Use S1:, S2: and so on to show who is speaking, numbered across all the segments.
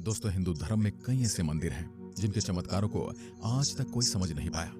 S1: दोस्तों, हिंदू धर्म में कई ऐसे मंदिर हैं जिनके चमत्कारों को आज तक कोई समझ नहीं पाया।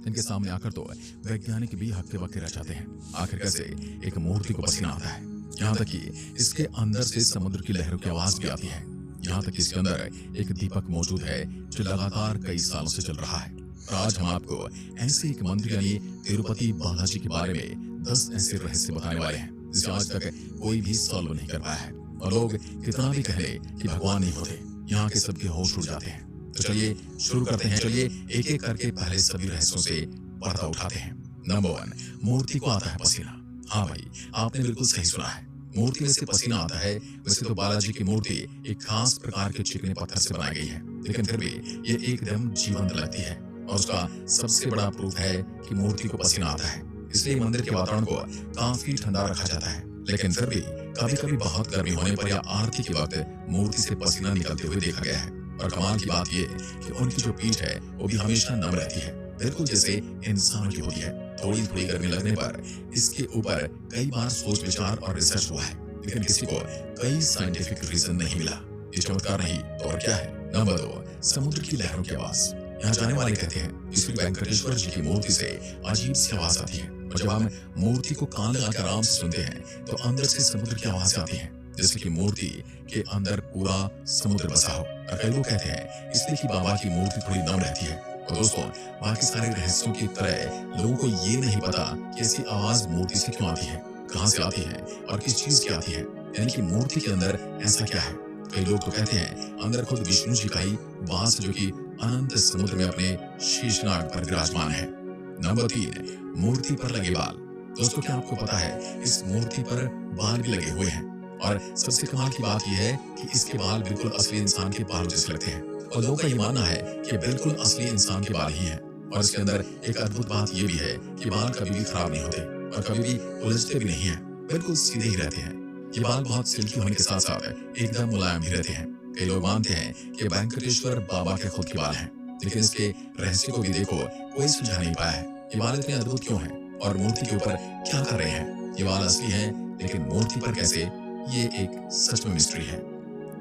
S1: इनके सामने आकर तो वैज्ञानिक भी हक्के बक्के रह जाते हैं। आखिर कैसे एक मूर्ति को पसीना आता है, यहाँ तक कि इसके अंदर से समुद्र की लहरों की आवाज भी आती है। यहाँ तक कि इसके अंदर एक दीपक मौजूद है जो लगातार कई सालों से चल रहा है। और आज हम आपको ऐसे एक मंदिर यानी तिरुपति बालाजी के बारे में 10 ऐसे रहस्य बताने वाले हैं जिसे आज तक कोई भी सॉल्व नहीं कर पाया है। और लोग कितना भी कह ले कि भगवान नहीं होते, यहाँ के सबके होश उड़ जाते हैं। तो चलिए शुरू करते हैं। चलिए एक एक करके पहले सभी रहस्यों से पर्दा उठाते हैं। नंबर 1, मूर्ति को आता है पसीना। हाँ भाई, आपने बिल्कुल सही सुना है, मूर्ति में से पसीना आता है। वैसे तो बालाजी की मूर्ति एक खास प्रकार के चिकने पत्थर से बनाई गई है, लेकिन फिर भी ये एकदम जीवंत लगती है। और उसका सबसे बड़ा प्रूफ है कि मूर्ति को पसीना आता है। इसलिए मंदिर के वातावरण को काफी ठंडा रखा जाता है, लेकिन फिर भी कभी कभी बहुत गर्मी होने पर या आरती के वक्त मूर्ति से पसीना निकलते हुए देखा गया है। और कमाल की बात यह कि उनकी जो पीठ है वो भी हमेशा नम रहती है, बिल्कुल जैसे इंसानों की होती है। थोड़ी थोड़ी गर्मी लगने पर इसके ऊपर कई बार सोच विचार और रिसर्च हुआ है, लेकिन किसी को कई साइंटिफिक रीजन नहीं मिला। ये चमत्कार नहीं तो और क्या है। नंबर 2, समुद्र की लहरों की आवाज। यहाँ जाने वाले कहते हैं श्री वेंकटेश्वर जी की मूर्ति से अजीब सी आवाज आती है, और जब हम मूर्ति को कान लगाकर आराम से सुनते हैं तो अंदर से समुद्र की आवाज आती है, जैसे कि मूर्ति के अंदर पूरा समुद्र बसा हो। और कई लोग कहते हैं इसलिए कि बाबा की मूर्ति थोड़ी नम रहती है। और दोस्तों, बाकी सारे रहस्यों की तरह लोगों को ये नहीं पता कि ऐसी आवाज मूर्ति से क्यों आती है, कहाँ से आती है और किस चीज की आती है, यानी कि मूर्ति के अंदर ऐसा क्या है। कई लोग तो कहते हैं अंदर खुद विष्णु जी का ही वास जो कि अनंत समुद्र में अपने शीशनाग पर विराजमान है। नंबर 3, मूर्ति पर लगे बाल। दोस्तों, क्या आपको पता है इस मूर्ति पर बाल भी लगे हुए हैं। और सबसे कमाल की बात यह है कि इसके बाल बिल्कुल असली इंसान के बालों जैसे लगते हैं। और लोगों का ये मानना है कि बिल्कुल असली इंसान के बाल ही हैं। और इसके अंदर एक अद्भुत बात यह भी है कि बाल कभी भी खराब नहीं होते और कभी भी उलझते भी नहीं है, बिल्कुल सीधे ही रहते हैं। ये बाल बहुत सिल्की होने के साथ साथ एकदम मुलायम भी रहते हैं। कई लोग मानते हैं कि वेंकटेश्वर बाबा के खुद के बाल हैं, लेकिन इसके रहस्य को भी देखो कोई सुलझा नहीं पाया है। ये बाल इतने अद्भुत क्यों हैं और मूर्ति के ऊपर क्या कर रहे हैं। ये बाल असली हैं, लेकिन मूर्ति पर कैसे, ये एक सच में मिस्ट्री है।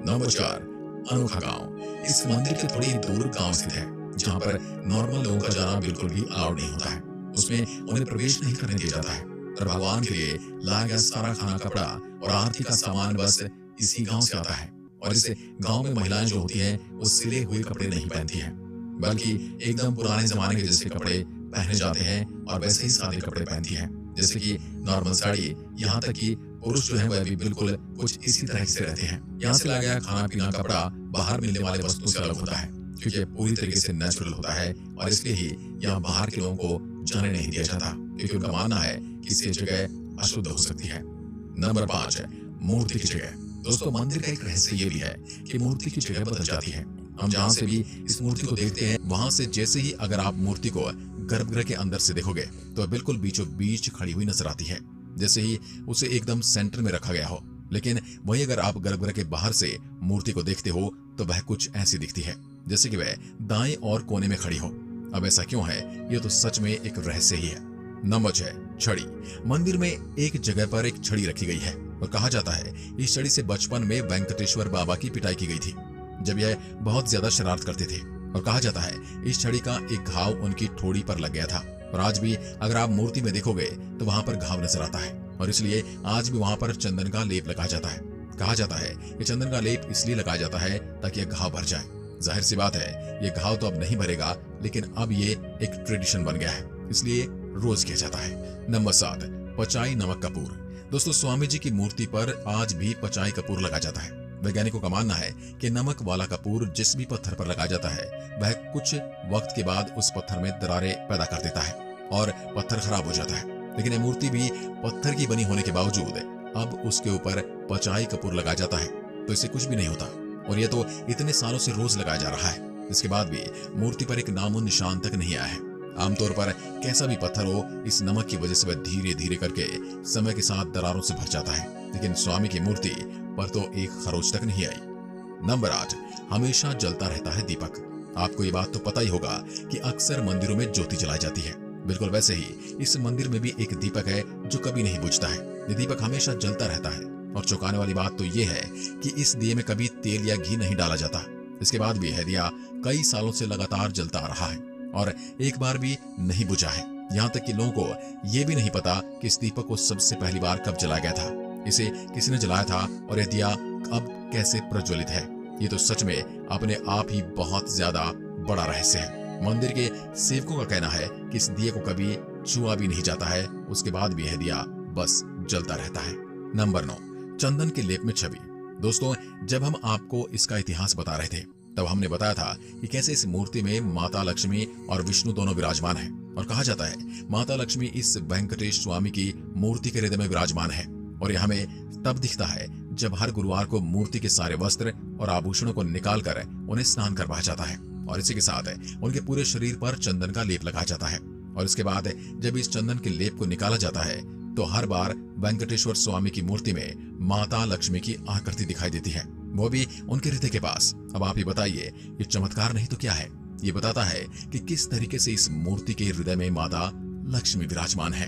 S1: नंबर 4, अनोखा गांव। इस मंदिर के थोड़ी दूर गांव स्थित है, जहां पर नॉर्मल लोगों का जाना बिल्कुल भी अलाउड नहीं होता है। उसमें उन्हें प्रवेश नहीं करने दिया जाता है। और भगवान के लिए लाया गया सारा खाना, कपड़ा और आरती का सामान बस इसी गांव से आता है। और इस गांव में महिलाएं जो होती हैं वो सिले हुए कपड़े नहीं पहनती हैं, बल्कि एकदम पुराने जमाने के जैसे कपड़े पहने जाते हैं और वैसे ही सादे कपड़े पहनती हैं, जैसे कि नॉर्मल साड़ी। यहाँ तक कि पुरुष जो है वह भी बिल्कुल कुछ इसी तरह से रहते हैं। यहाँ से लाया गया खाना पीना कपड़ा बाहर मिलने वाले वस्तुओं से अलग होता है, क्योंकि पूरी तरीके से नेचुरल होता है। और इसलिए ही यहाँ बाहर के लोगों को जाने नहीं दिया जाता, क्योंकि उनका मानना है कि इससे जगह अशुद्ध हो सकती है। नंबर 5, मूर्ति की जगह। दोस्तों, मंदिर का एक रहस्य ये भी है कि मूर्ति की जगह बदल जाती है। हम जहाँ से भी इस मूर्ति को देखते हैं वहां से जैसे ही अगर आप मूर्ति को गर्भगृह के अंदर से देखोगे तो बिल्कुल बीचों बीच खड़ी हुई नजर आती है, जैसे ही उसे एकदम सेंटर में रखा गया हो। लेकिन वही अगर आप गर्भगृह के बाहर से मूर्ति को देखते हो तो वह कुछ ऐसी दिखती है जैसे कि वह दाएं और कोने में खड़ी हो। अब ऐसा क्यों है, ये तो सच में एक रहस्य ही है। नंबर 6, छड़ी। मंदिर में एक जगह पर एक छड़ी रखी गई है और कहा जाता है इस छड़ी से बचपन में वेंकटेश्वर बाबा की पिटाई की गई थी, जब यह बहुत ज्यादा शरारत करते थे। और कहा जाता है इस छड़ी का एक घाव उनकी ठोड़ी पर लग गया था। और आज भी अगर आप मूर्ति में देखोगे तो वहां पर घाव नजर आता है, और इसलिए आज भी वहां पर चंदन का लेप लगाया जाता है। कहा जाता है कि चंदन का लेप इसलिए लगाया जाता है ताकि यह घाव भर जाए। जाहिर सी बात है ये घाव तो अब नहीं भरेगा, लेकिन अब ये एक ट्रेडिशन बन गया है, इसलिए रोज किया जाता है। नंबर 7, पचाई नमक कपूर। दोस्तों, स्वामी जी की मूर्ति पर आज भी पचाई कपूर लगाया जाता है। वैज्ञानिकों का मानना है कि नमक वाला कपूर जिस भी पत्थर पर लगाया जाता है वह कुछ वक्त के बाद उस पत्थर में दरारें पैदा कर देता है और पत्थर खराब हो जाता है। लेकिन ये मूर्ति भी पत्थर की बनी होने के बावजूद अब उसके ऊपर पचाई कपूर लगाया जाता है, तो इससे कुछ भी नहीं होता। और ये तो इतने सालों से रोज लगाया जा रहा है, इसके बाद भी मूर्ति पर एक नामो निशान तक नहीं आया है। आमतौर पर कैसा भी पत्थर हो, इस नमक की वजह से वह धीरे धीरे करके समय के साथ दरारों से भर जाता है, लेकिन स्वामी की मूर्ति पर तो एक खरोच तक नहीं आई। नंबर 8, हमेशा जलता रहता है दीपक। आपको ये बात तो पता ही होगा कि अक्सर मंदिरों में ज्योति जलाई जाती है, बिल्कुल वैसे ही इस मंदिर में भी एक दीपक है जो कभी नहीं बुझता है। ये दीपक हमेशा जलता रहता है। और चौंकाने वाली बात तो ये है कि इस दिए में कभी तेल या घी नहीं डाला जाता, इसके बाद भी यह दिया कई सालों से लगातार जलता आ रहा है और एक बार भी नहीं बुझा है। यहाँ तक कि लोगों को यह भी नहीं पता कि इस दीपक को सबसे पहली बार कब जलाया गया था, इसे किसने जलाया था और यह दिया अब कैसे प्रज्वलित है। ये तो सच में अपने आप ही बहुत ज्यादा बड़ा रहस्य है। मंदिर के सेवकों का कहना है कि इस दिए को कभी छुआ भी नहीं जाता है, उसके बाद भी यह दिया बस जलता रहता है। नंबर 9, चंदन के लेप में छवि। दोस्तों, जब हम आपको इसका इतिहास बता रहे थे तब हमने बताया था कि कैसे इस मूर्ति में माता लक्ष्मी और विष्णु दोनों विराजमान हैं और कहा जाता है माता लक्ष्मी इस वेंकटेश स्वामी की मूर्ति के हृदय में विराजमान है और यह हमें तब दिखता है जब हर गुरुवार को मूर्ति के सारे वस्त्र और आभूषणों को निकालकर उन्हें स्नान करवाया जाता है और इसी के साथ उनके पूरे शरीर पर चंदन का लेप लगाया जाता है। और इसके बाद जब इस चंदन के लेप को निकाला जाता है तो हर बार वेंकटेश्वर स्वामी की मूर्ति में माता लक्ष्मी की आकृति दिखाई देती है, वो भी उनके हृदय के पास। अब आप ही बताइए, ये चमत्कार नहीं तो क्या है? ये बताता है कि किस तरीके से इस मूर्ति के हृदय में माता लक्ष्मी विराजमान है।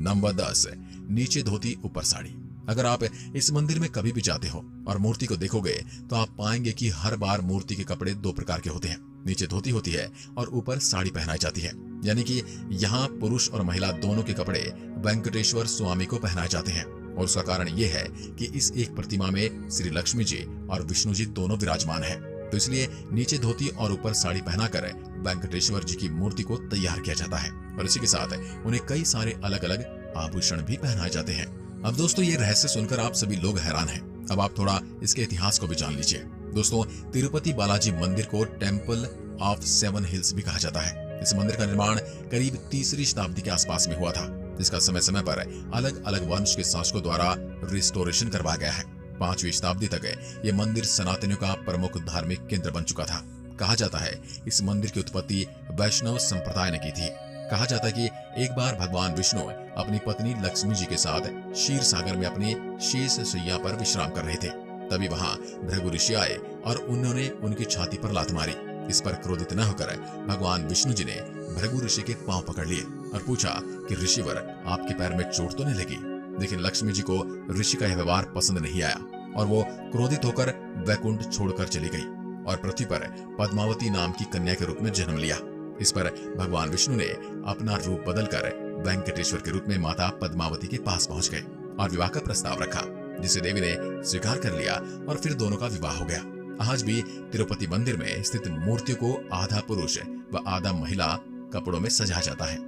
S1: नंबर 10, नीचे धोती ऊपर साड़ी। अगर आप इस मंदिर में कभी भी जाते हो और मूर्ति को देखोगे तो आप पाएंगे कि हर बार मूर्ति के कपड़े दो प्रकार के होते हैं। नीचे धोती होती है और ऊपर साड़ी पहनाई जाती है, यानी कि यहाँ पुरुष और महिला दोनों के कपड़े वेंकटेश्वर स्वामी को पहनाए जाते हैं। और उसका कारण ये है कि इस एक प्रतिमा में श्री लक्ष्मी जी और विष्णु जी दोनों विराजमान है, तो इसलिए नीचे धोती और ऊपर साड़ी पहनाकर वेंकटेश्वर जी की मूर्ति को तैयार किया जाता है और इसी के साथ उन्हें कई सारे अलग अलग आभूषण भी पहनाए जाते हैं। अब दोस्तों, ये रहस्य सुनकर आप सभी लोग हैरान हैं। अब आप थोड़ा इसके इतिहास को भी जान लीजिए। दोस्तों, तिरुपति बालाजी मंदिर को टेम्पल ऑफ 7 हिल्स भी कहा जाता है। इस मंदिर का निर्माण करीब 3री शताब्दी के आसपास में हुआ था, जिसका समय समय पर अलग अलग वंश के शासकों द्वारा रिस्टोरेशन करवाया गया है। 5वीं शताब्दी तक ये मंदिर सनातनियों का प्रमुख धार्मिक केंद्र बन चुका था। कहा जाता है इस मंदिर की उत्पत्ति वैष्णव संप्रदाय ने की थी। कहा जाता है कि एक बार भगवान विष्णु अपनी पत्नी लक्ष्मी जी के साथ क्षीर सागर में अपनी शेष शैया पर विश्राम कर रहे थे। तभी वहां भृगु ऋषि आए और उन्होंने उनकी छाती पर लात मारी। इस पर क्रोधित न होकर भगवान विष्णु जी ने भृगु ऋषि के पांव पकड़ लिए और पूछा कि ऋषिवर, आपके पैर में चोट तो नहीं लगी? लेकिन लक्ष्मी जी को ऋषि का यह व्यवहार पसंद नहीं आया और वो क्रोधित होकर वैकुंठ छोड़कर चली गई और पृथ्वी पर पद्मावती नाम की कन्या के रूप में जन्म लिया। इस पर भगवान विष्णु ने अपना रूप बदलकर वेंकटेश्वर के रूप में माता पद्मावती के पास पहुंच गए और विवाह का प्रस्ताव रखा, जिसे देवी ने स्वीकार कर लिया और फिर दोनों का विवाह हो गया। आज भी तिरुपति मंदिर में स्थित मूर्तियों को आधा पुरुष व आधा महिला कपड़ों में सजाया जाता है।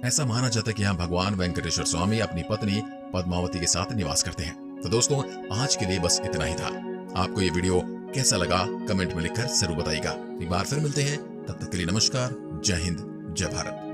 S1: ऐसा माना जाता है कि यहाँ भगवान वेंकटेश्वर स्वामी अपनी पत्नी पद्मावती के साथ निवास करते हैं। तो दोस्तों, आज के लिए बस इतना ही था। आपको ये वीडियो कैसा लगा कमेंट में लिखकर जरूर बताइएगा। एक बार फिर मिलते हैं, तब तक के लिए नमस्कार, जय हिंद, जय भारत।